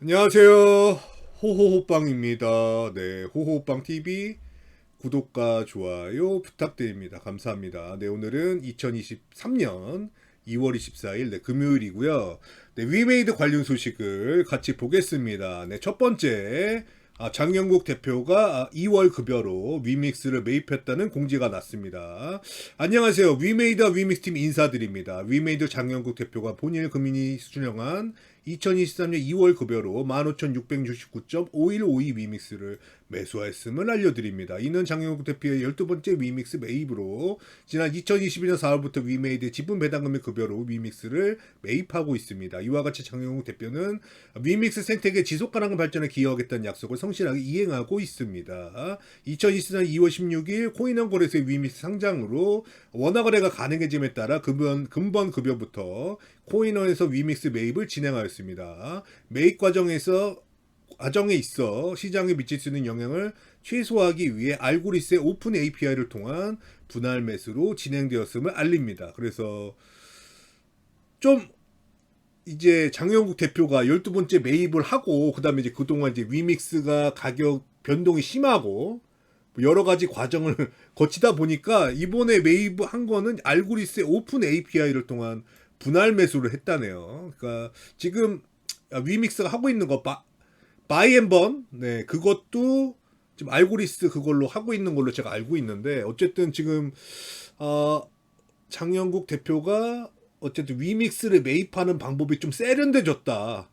안녕하세요. 호호호빵입니다. 네, 호호호빵 TV 구독과 좋아요 부탁드립니다. 감사합니다. 네, 오늘은 2023년 2월 24일 네, 금요일이고요. 네, 위메이드 관련 소식을 같이 보겠습니다. 네, 첫 번째, 장영국 대표가 2월 급여로 위믹스를 매입했다는 공지가 났습니다. 안녕하세요. 위메이드와 위믹스팀 인사드립니다. 위메이드 장영국 대표가 본일 금인이 수령한 2023년 2월 급여로 15,669.5152 위믹스를 매수하였음을 알려드립니다. 이는 장영국 대표의 12번째 위믹스 매입으로 지난 2022년 4월부터 위메이드의 지분 배당금의 급여로 위믹스를 매입하고 있습니다. 이와 같이 장영국 대표는 위믹스 생태계 지속가능한 발전에 기여하겠다는 약속을 성실하게 이행하고 있습니다. 2024년 2월 16일 코인원 거래소의 위믹스 상장으로 원화 거래가 가능해짐에 따라 금번 급여부터 코인원에서 위믹스 매입을 진행하였습니다. 매입 과정에 있어 시장에 미칠 수 있는 영향을 최소화하기 위해 알고리스의 오픈 API를 통한 분할 매수로 진행되었음을 알립니다. 그래서 좀 이제 장영국 대표가 12번째 매입을 하고 그다음에 이제 그동안 이제 위믹스가 가격 변동이 심하고 여러 가지 과정을 거치다 보니까 이번에 매입한 거는 알고리스의 오픈 API를 통한 분할 매수를 했다네요. 그러니까 지금 위믹스가 하고 있는 거 바이앤번 네 그것도 지금 알고리스 그걸로 하고 있는 걸로 제가 알고 있는데 어쨌든 지금 어, 장영국 대표가 어쨌든 위믹스를 매입하는 방법이 좀 세련돼졌다.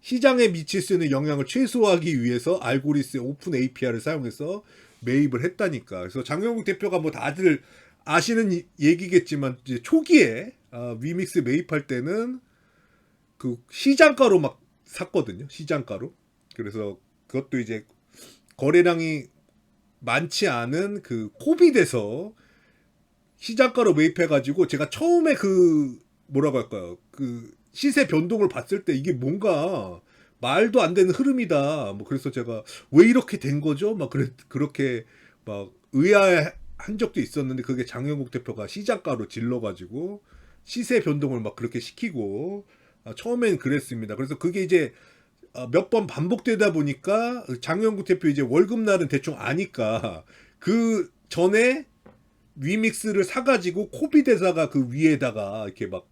시장에 미칠 수 있는 영향을 최소화하기 위해서 알고리스의 오픈 API를 사용해서 매입을 했다니까. 그래서 장영국 대표가 뭐 다들 아시는 얘기겠지만 이제 초기에 위믹스 매입할 때는 그 시장가로 막 샀거든요. 시장가로. 그래서 그것도 이제 거래량이 많지 않은 그 코빗에서 시장가로 매입해가지고 제가 처음에 그 뭐라고 할까요? 그 시세 변동을 봤을 때 이게 뭔가 말도 안 되는 흐름이다. 뭐 그래서 제가 왜 이렇게 된 거죠? 막 그렇게 막 의아한 적도 있었는데 그게 장영국 대표가 시장가로 질러가지고 시세 변동을 막 그렇게 시키고 처음엔 그랬습니다. 그래서 그게 이제 몇 번 반복되다 보니까 장영국 대표 이제 월급날은 대충 아니까 그 전에 위믹스를 사가지고 코비대사가 그 위에다가 이렇게 막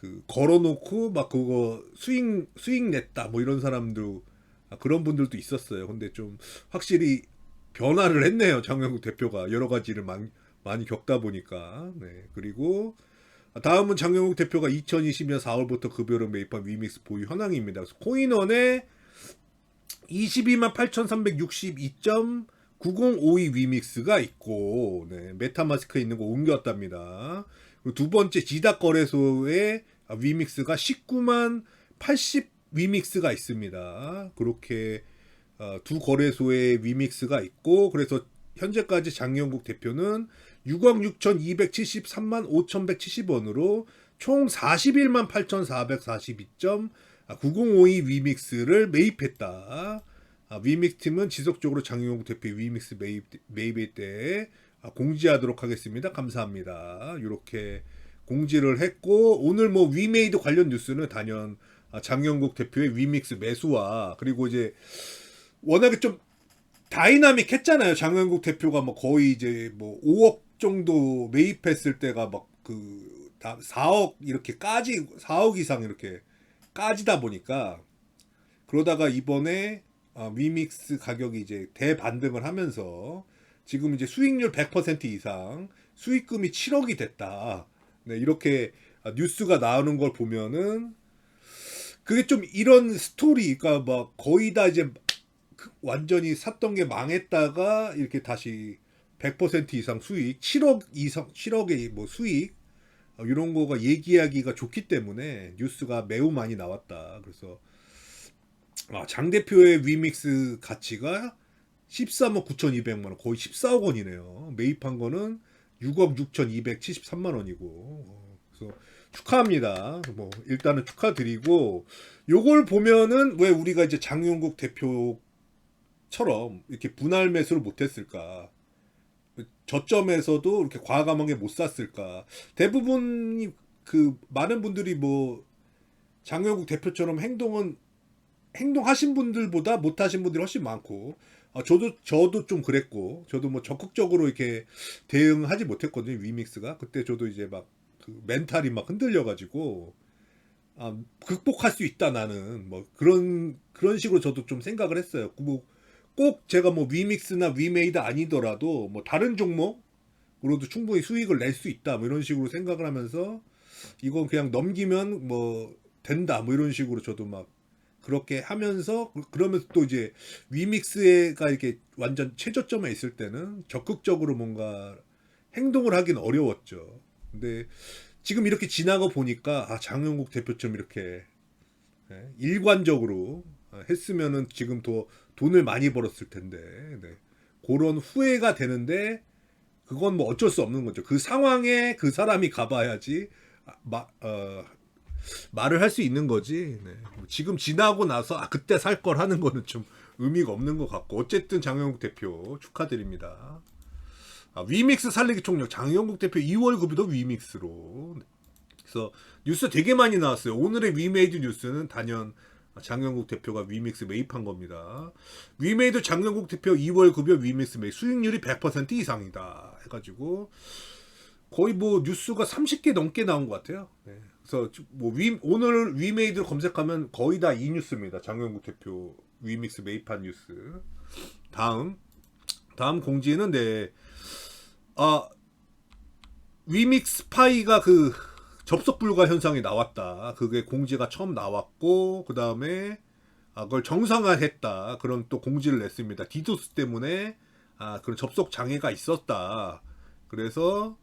그 걸어놓고 막 그거 수익 냈다 뭐 이런 사람도 그런 분들도 있었어요. 근데 좀 확실히 변화를 했네요. 장영국 대표가 여러 가지를 많이 겪다 보니까. 네. 그리고 다음은 장영국 대표가 2020년 4월부터 급여를 매입한 위믹스 보유 현황입니다. 그래서 코인원에 22만 8,362.9052 위믹스가 있고 네, 메타마스크에 있는 거 옮겼답니다. 그리고 두 번째 지닥 거래소에 위믹스가 19만 80 위믹스가 있습니다. 그렇게 두 거래소에 위믹스가 있고 그래서 현재까지 장영국 대표는 6억 6,273만 5,170원으로 총 41만 8,442.9052 위믹스를 매입했다. 위믹스 팀은 지속적으로 장영국 대표의 위믹스 매입에 대해 공지하도록 하겠습니다. 감사합니다. 이렇게 공지를 했고 오늘 뭐 위메이드 관련 뉴스는 단연 장영국 대표의 위믹스 매수와 그리고 이제 워낙에 좀 다이나믹했잖아요. 장영국 대표가 뭐 거의 이제 뭐 5억 정도 매입했을 때가 막 그 4억 이렇게 4억 이상 이렇게 까지다 보니까 그러다가 이번에 위믹스 가격이 이제 대반등을 하면서 지금 이제 수익률 100% 이상 수익금이 7억이 됐다. 네, 이렇게 뉴스가 나오는 걸 보면은 그게 좀 이런 스토리, 그러니까 막 거의 다 이제 완전히 샀던 게 망했다가 이렇게 다시 100% 이상 수익, 7억 이상, 7억의 뭐 수익 이런 거가 얘기하기가 좋기 때문에 뉴스가 매우 많이 나왔다. 그래서 장 대표의 위믹스 가치가 13억 9,200만 원, 거의 14억 원이네요. 매입한 거는 6억 6,273만 원이고. 그래서 축하합니다. 뭐 일단은 축하드리고 요걸 보면은 왜 우리가 이제 장용국 대표처럼 이렇게 분할 매수를 못했을까? 저점에서도 이렇게 과감하게 못 샀을까? 대부분이 그 많은 분들이 뭐 장영국 대표처럼 행동은 행동하신 분들보다 못하신 분들이 훨씬 많고, 저도 좀 그랬고, 저도 뭐 적극적으로 이렇게 대응하지 못했거든요. 위믹스가 그때 저도 이제 막 그 멘탈이 막 흔들려가지고, 극복할 수 있다 나는 뭐 그런 식으로 저도 좀 생각을 했어요. 뭐 꼭 제가 뭐 위믹스나 위메이드 아니더라도 뭐 다른 종목으로도 충분히 수익을 낼 수 있다 뭐 이런 식으로 생각을 하면서, 이건 그냥 넘기면 뭐 된다 뭐 이런 식으로 저도 막 그렇게 하면서, 그러면서 또 이제 위믹스가 이렇게 완전 최저점에 있을 때는 적극적으로 뭔가 행동을 하긴 어려웠죠. 근데 지금 이렇게 지나고 보니까 장영국 대표처럼 이렇게 일관적으로 했으면은 지금 더 돈을 많이 벌었을 텐데, 네. 그런 후회가 되는데, 그건 뭐 어쩔 수 없는 거죠. 그 상황에 그 사람이 가봐야지 말을 할 수 있는 거지. 네. 지금 지나고 나서 그때 살 걸 하는 거는 좀 의미가 없는 것 같고, 어쨌든 장영국 대표 축하드립니다. 위믹스 살리기 총력 장영국 대표 2월 급여도 위믹스로. 그래서 뉴스 되게 많이 나왔어요. 오늘의 위메이드 뉴스는 단연 장영국 대표가 위믹스 매입한 겁니다. 위메이드 장영국 대표 2월 급여 위믹스 매입 수익률이 100% 이상이다 해가지고 거의 뭐 뉴스가 30개 넘게 나온 것 같아요. 네. 그래서 뭐 오늘 위메이드 검색하면 거의 다 이 뉴스입니다. 장영국 대표 위믹스 매입한 뉴스. 다음 공지는 위믹스 파이가 그 접속 불가 현상이 나왔다. 그게 공지가 처음 나왔고, 그 다음에 그걸 정상화했다. 그런 또 공지를 냈습니다. 디도스 때문에 그런 접속 장애가 있었다. 그래서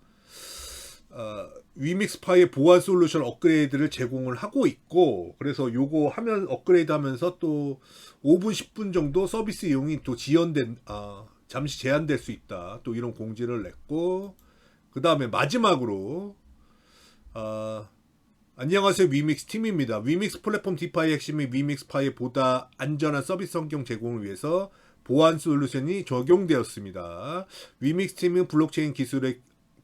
위믹스 파이의 보안 솔루션 업그레이드를 제공을 하고 있고, 그래서 요거 하면 업그레이드 하면서 또 5분 10분 정도 서비스 이용이 또 잠시 제한될 수 있다. 또 이런 공지를 냈고, 그 다음에 마지막으로 안녕하세요, 위믹스 팀입니다. 위믹스 플랫폼 디파이 핵심이 위믹스 파이의 보다 안전한 서비스 환경 제공을 위해서 보안 솔루션이 적용되었습니다. 위믹스 팀은 블록체인 기술에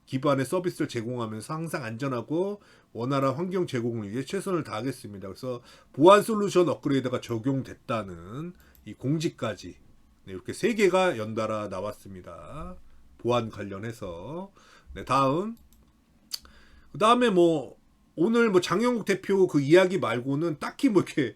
기반의 서비스를 제공하면서 항상 안전하고 원활한 환경 제공을 위해 최선을 다하겠습니다. 그래서 보안 솔루션 업그레이드가 적용됐다는 이 공지까지 이렇게 3개가 연달아 나왔습니다. 보안 관련해서. 네, 그 다음에 뭐 오늘 뭐 장영국 대표 그 이야기 말고는 딱히 뭐 이렇게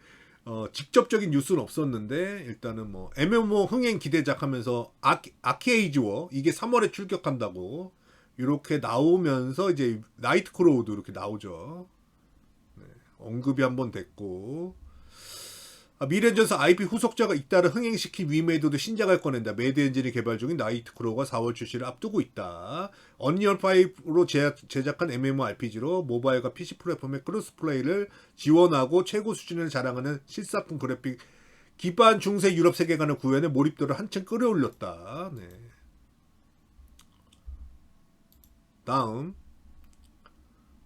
직접적인 뉴스는 없었는데, 일단은 뭐 MMO 흥행 기대작 하면서 아케이즈워 이게 3월에 출격한다고 이렇게 나오면서 이제 나이트 크로우도 이렇게 나오죠. 네, 언급이 한번 됐고, 미래전사 IP 후속작을 잇따라 흥행시킨 위메이드도 신작을 꺼낸다. 매드 엔진이 개발 중인 나이트 크로우가 4월 출시를 앞두고 있다. 언리얼 5로 제작한 MMORPG로 모바일과 PC 플랫폼의 크로스 플레이를 지원하고 최고 수준을 자랑하는 실사품 그래픽 기반 중세 유럽 세계관을 구현해 몰입도를 한층 끌어올렸다. 네. 다음.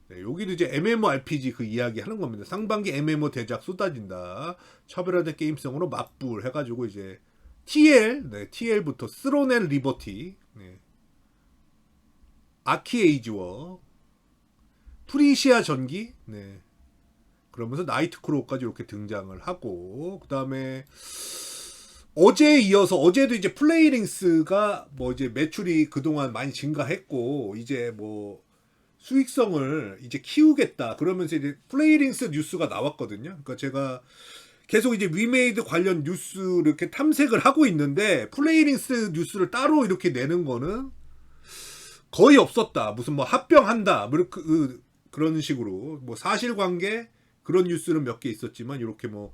네, 여기도 이제 MMORPG 그 이야기 하는 겁니다. 상반기 MMO 대작 쏟아진다. 차별화된 게임성으로 맞불 해가지고 이제 TL부터 스론앤 리버티, 네. 아키에이즈워, 프리시아 전기, 네. 그러면서 나이트 크로우까지 이렇게 등장을 하고, 그 다음에 어제에 이어서 어제도 이제 플레이링스가 뭐 이제 매출이 그동안 많이 증가했고, 이제 뭐 수익성을 이제 키우겠다 그러면서 이제 플레이링스 뉴스가 나왔거든요. 그러니까 제가 계속 이제 위메이드 관련 뉴스를 이렇게 탐색을 하고 있는데, 플레이링스 뉴스를 따로 이렇게 내는 거는 거의 없었다. 무슨 뭐 합병한다 뭐 그런 식으로 뭐 사실관계 그런 뉴스는 몇 개 있었지만, 이렇게 뭐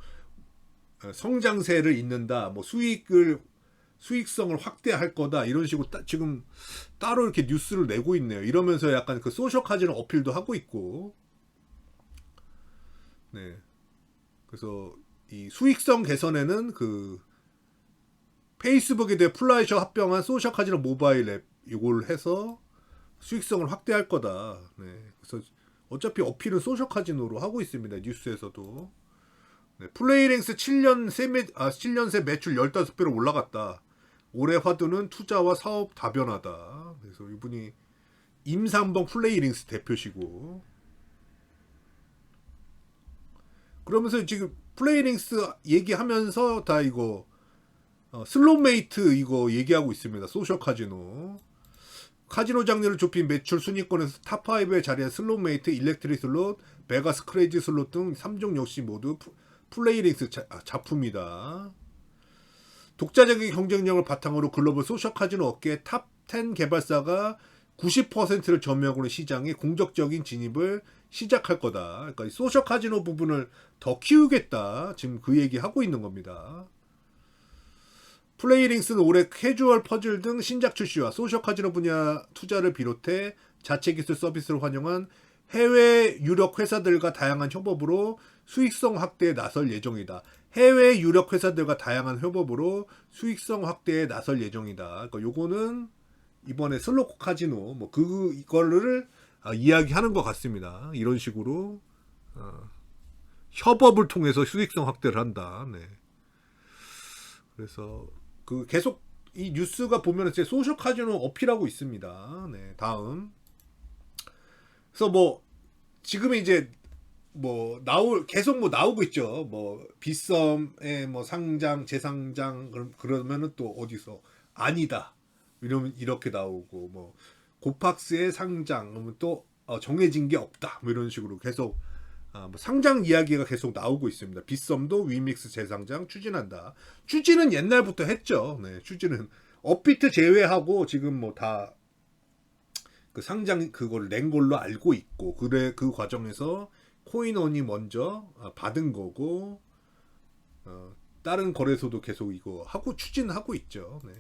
성장세를 잇는다, 뭐 수익성을 확대할 거다 이런 식으로 지금 따로 이렇게 뉴스를 내고 있네요. 이러면서 약간 그 소셜 카지노 어필도 하고 있고, 네. 그래서 이 수익성 개선에는 그 페이스북에 대해 플라이셔 합병한 소셜 카지노 모바일 앱 이걸 해서 수익성을 확대할 거다. 네. 그래서 어차피 어필은 소셜 카지노로 하고 있습니다. 뉴스에서도. 네. 플레이링스 7년 새 매출 15배로 올라갔다. 올해 화두는 투자와 사업 다변화다. 그래서 이분이 임상봉 플레이링스 대표시고, 그러면서 지금 플레이링스 얘기하면서 다 이거 슬롯메이트 이거 얘기하고 있습니다. 소셜 카지노. 카지노 장르를 좁힌 매출 순위권에서 탑5에 자리한 슬롯메이트, 일렉트릭 슬롯, 베가스 크레이지 슬롯 등 3종 역시 모두 플레이링스 작품이다. 독자적인 경쟁력을 바탕으로 글로벌 소셜 카지노 업계의 탑10 개발사가 90%를 점유하고 있는 시장에 공적적인 진입을 시작할 거다. 그러니까 소셜 카지노 부분을 더 키우겠다. 지금 그 얘기 하고 있는 겁니다. 플레이링스는 올해 캐주얼 퍼즐 등 신작 출시와 소셜 카지노 분야 투자를 비롯해 자체 기술 서비스를 활용한 해외 유력 회사들과 다양한 협업으로 수익성 확대에 나설 예정이다. 해외 유력 회사들과 다양한 협업으로 수익성 확대에 나설 예정이다. 그러니까 요거는 이번에 슬롯 카지노 뭐 그거를 이야기하는 것 같습니다. 이런 식으로 협업을 통해서 수익성 확대를 한다. 네. 그래서 그 계속 이 뉴스가 보면 이제 소셜 카지노 어필하고 있습니다. 네, 다음. 그래서 뭐 지금 이제 뭐 계속 뭐 나오고 있죠. 뭐 빗썸의 뭐 상장, 재상장 그러면은 또 어디서 아니다. 이러면 이렇게 나오고 뭐 고팍스의 상장 그러면 또 정해진 게 없다. 뭐 이런 식으로 계속 뭐 상장 이야기가 계속 나오고 있습니다. 빗썸도 위믹스 재상장 추진한다. 추진은 옛날부터 했죠. 네, 추진은 업비트 제외하고 지금 뭐 다 그 상장 그걸 낸 걸로 알고 있고 그 과정에서 코인원이 먼저 받은 거고 다른 거래소도 계속 이거 하고 추진하고 있죠. 네.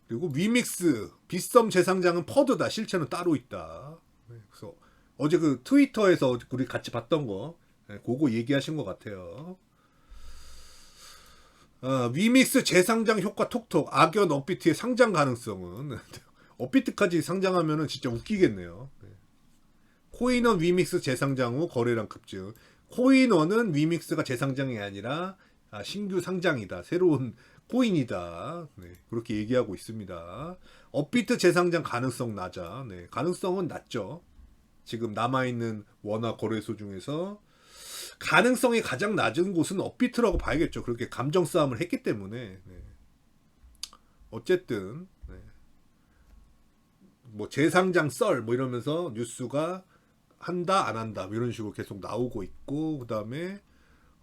그리고 위믹스 빗썸 재상장은 퍼드다. 실체는 따로 있다. 네, 그래서 어제 그 트위터에서 우리 같이 봤던 거 그거 얘기하신 것 같아요. 위믹스 재상장 효과 톡톡 악연 업비트의 상장 가능성은 업비트까지 상장하면은 진짜 웃기겠네요. 코인원 위믹스 재상장 후 거래량 급증. 코인원은 위믹스가 재상장이 아니라 신규 상장이다. 새로운 코인이다. 네, 그렇게 얘기하고 있습니다. 업비트 재상장 가능성 낮아. 네, 가능성은 낮죠. 지금 남아있는 원화 거래소 중에서 가능성이 가장 낮은 곳은 업비트라고 봐야겠죠. 그렇게 감정 싸움을 했기 때문에. 네. 어쨌든 네. 뭐 재상장 썰 뭐 이러면서 뉴스가 한다 안 한다 뭐 이런 식으로 계속 나오고 있고 그 다음에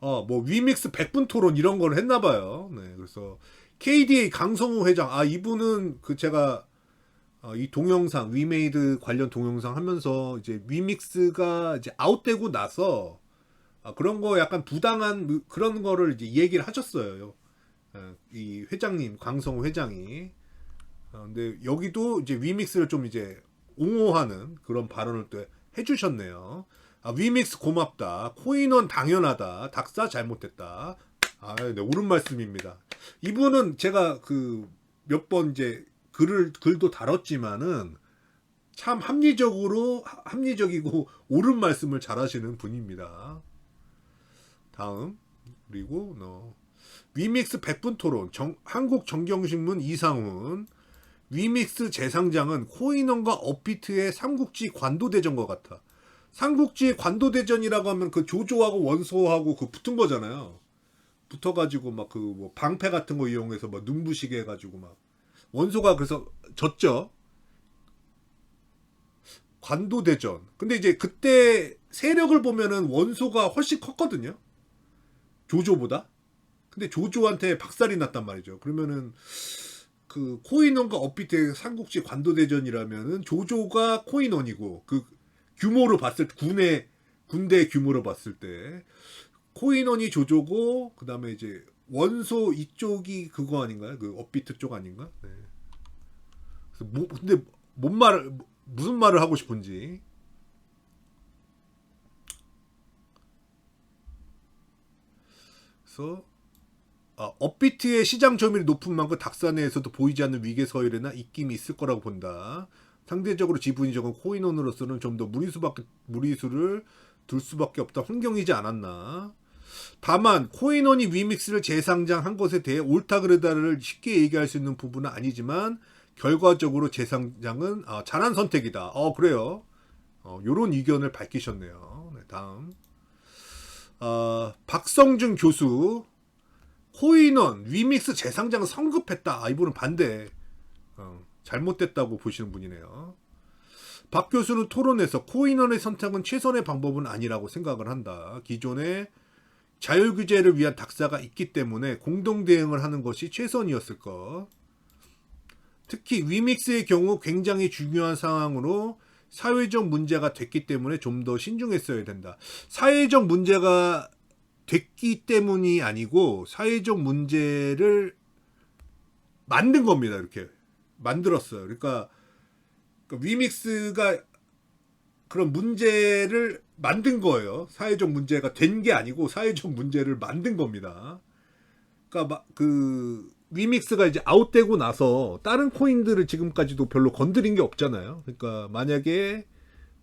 뭐 위믹스 100분 토론 이런 걸 했나 봐요. 네. 그래서 KDA 강성우 회장 이분은 그 제가 이 동영상 위메이드 관련 동영상 하면서 이제 위믹스가 이제 아웃되고 나서 그런 거 약간 부당한 그런 거를 이제 얘기를 하셨어요. 이 회장님 강성우 회장이. 근데 여기도 이제 위믹스를 좀 이제 옹호하는 그런 발언을 또 해주셨네요. 위믹스 고맙다. 코인원 당연하다. 닥사 잘못됐다. 네, 옳은 말씀입니다. 이분은 제가 그 몇 번 이제 글도 다뤘지만은 참 합리적이고 옳은 말씀을 잘하시는 분입니다. 다음 그리고 위믹스 100분 토론 한국정경신문 이상훈 위믹스 재상장은 코인원과 업비트의 삼국지 관도대전과 같아. 삼국지 관도대전이라고 하면 그 조조하고 원소하고 그 붙은 거잖아요. 붙어가지고 막 그 뭐 방패 같은 거 이용해서 막 눈부시게 해가지고 막 원소가 그래서 졌죠. 관도대전. 근데 이제 그때 세력을 보면은 원소가 훨씬 컸거든요. 조조보다. 근데 조조한테 박살이 났단 말이죠. 그러면은 그 코인원과 업비트의 삼국지 관도대전이라면은 조조가 코인원이고 그 규모로 봤을 때 군대 규모로 봤을 때 코인원이 조조고 그 다음에 이제 원소 이쪽이 그거 아닌가요? 그 업비트 쪽 아닌가? 네. 그래서 근데 무슨 말을 하고 싶은지. 그래서 업비트의 시장 점유율이 높은 만큼 닥사 내에서도 보이지 않는 위계 서열이나 입김이 있을 거라고 본다. 상대적으로 지분이 적은 코인원으로서는 좀 더 무리수를 둘 수밖에 없다. 환경이지 않았나. 다만 코인원이 위믹스를 재상장한 것에 대해 옳다 그르다를 쉽게 얘기할 수 있는 부분은 아니지만 결과적으로 재상장은 잘한 선택이다. 그래요. 요런 의견을 밝히셨네요. 네, 다음. 박성준 교수 코인원 위믹스 재상장 성급했다. 이분은 반대. 잘못됐다고 보시는 분이네요. 박 교수는 토론에서 코인원의 선택은 최선의 방법은 아니라고 생각을 한다. 기존에 자율규제를 위한 닥사가 있기 때문에 공동 대응을 하는 것이 최선이었을 것. 특히 위믹스의 경우 굉장히 중요한 상황으로 사회적 문제가 됐기 때문에 좀 더 신중했어야 된다. 사회적 문제가 됐기 때문이 아니고 사회적 문제를 만든 겁니다. 이렇게 만들었어요. 그러니까 위믹스가 그런 문제를 만든 거예요. 사회적 문제가 된 게 아니고 사회적 문제를 만든 겁니다. 그러니까 그 위믹스가 이제 아웃되고 나서 다른 코인들을 지금까지도 별로 건드린 게 없잖아요. 그러니까 만약에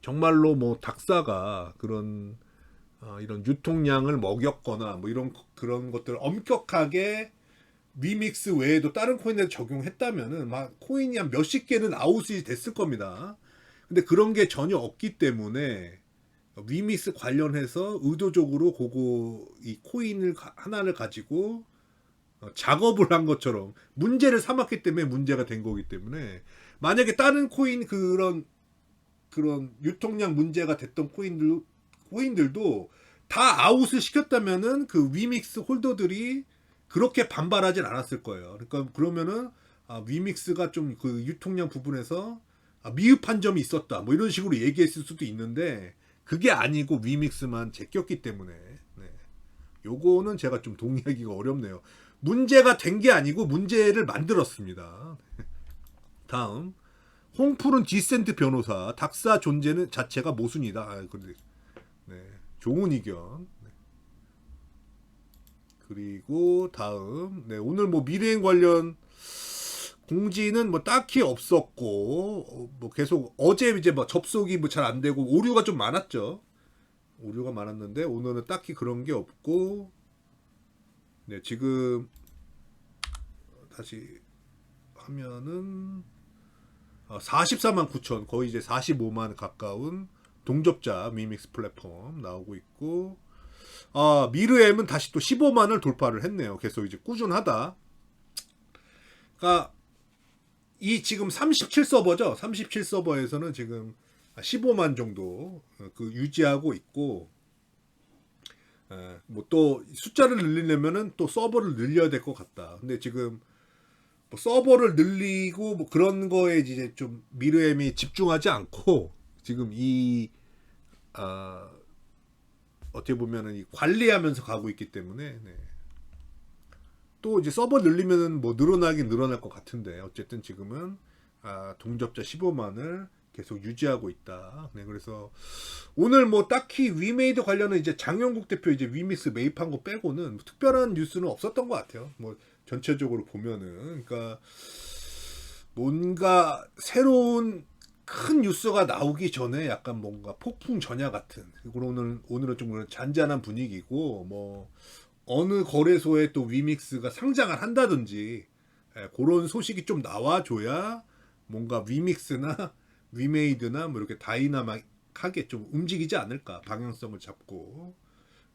정말로 뭐 닥사가 그런 이런 유통량을 먹였거나 뭐 이런 그런 것들을 엄격하게 위믹스 외에도 다른 코인에 적용했다면은 막 코인이 한 몇십 개는 아웃이 됐을 겁니다. 근데 그런 게 전혀 없기 때문에 위믹스 관련해서 의도적으로 이 코인을 하나를 가지고 작업을 한 것처럼 문제를 삼았기 때문에 문제가 된 거기 때문에 만약에 다른 코인 그런 유통량 문제가 됐던 코인들도 다 아웃을 시켰다면은 그 위믹스 홀더들이 그렇게 반발하진 않았을 거예요. 그러니까 그러면은 위믹스가 좀 그 유통량 부분에서 미흡한 점이 있었다. 뭐 이런 식으로 얘기했을 수도 있는데 그게 아니고 위믹스만 제꼈기 때문에 요거는 제가 좀 동의하기가 어렵네요. 문제가 된 게 아니고 문제를 만들었습니다. 다음 홍푸른 디센트 변호사 닥사 존재는 자체가 모순이다. 좋은 의견. 그리고 다음 오늘 뭐 미래행 관련 공지는 뭐 딱히 없었고 뭐 계속 어제 이제 뭐 접속이 뭐 잘 안 되고 오류가 좀 많았죠. 오류가 많았는데 오늘은 딱히 그런 게 없고 지금 다시 하면은 44만 9천 거의 이제 45만 가까운 동접자 위믹스 플랫폼 나오고 있고 미르엠은 다시 또 15만을 돌파를 했네요. 계속 이제 꾸준하다. 그러니까 이 지금 37서버죠. 37서버에서는 지금 15만 정도 유지하고 있고 뭐 또 숫자를 늘리려면은 또 서버를 늘려야 될 것 같다. 근데 지금 뭐 서버를 늘리고 뭐 그런 거에 이제 좀 미르엠이 집중하지 않고 지금 어떻게 보면은 관리하면서 가고 있기 때문에 또 이제 서버 늘리면은 뭐 늘어나긴 늘어날 것 같은데 어쨌든 지금은 동접자 15만을 계속 유지하고 있다. 그래서 오늘 뭐 딱히 위메이드 관련은 이제 장영국 대표 이제 위믹스 매입한 거 빼고는 특별한 뉴스는 없었던 것 같아요. 뭐 전체적으로 보면은 그러니까 뭔가 새로운 큰 뉴스가 나오기 전에 약간 뭔가 폭풍 전야 같은 그리고 오늘은 좀 잔잔한 분위기고 뭐 어느 거래소에 또 위믹스가 상장을 한다든지 그런 소식이 좀 나와줘야 뭔가 위믹스나 위메이드나 뭐 이렇게 다이나믹하게 좀 움직이지 않을까 방향성을 잡고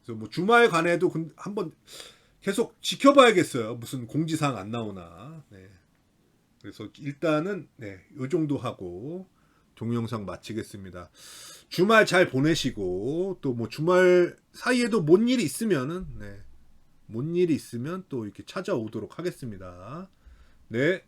그래서 뭐 주말 간에도 한번 계속 지켜봐야겠어요. 무슨 공지사항 안 나오나. 그래서 일단은 요 정도 하고 동영상 마치겠습니다. 주말 잘 보내시고 또 뭐 주말 사이에도 뭔 일이 있으면은 뭔 일이 있으면 또 이렇게 찾아오도록 하겠습니다. 네.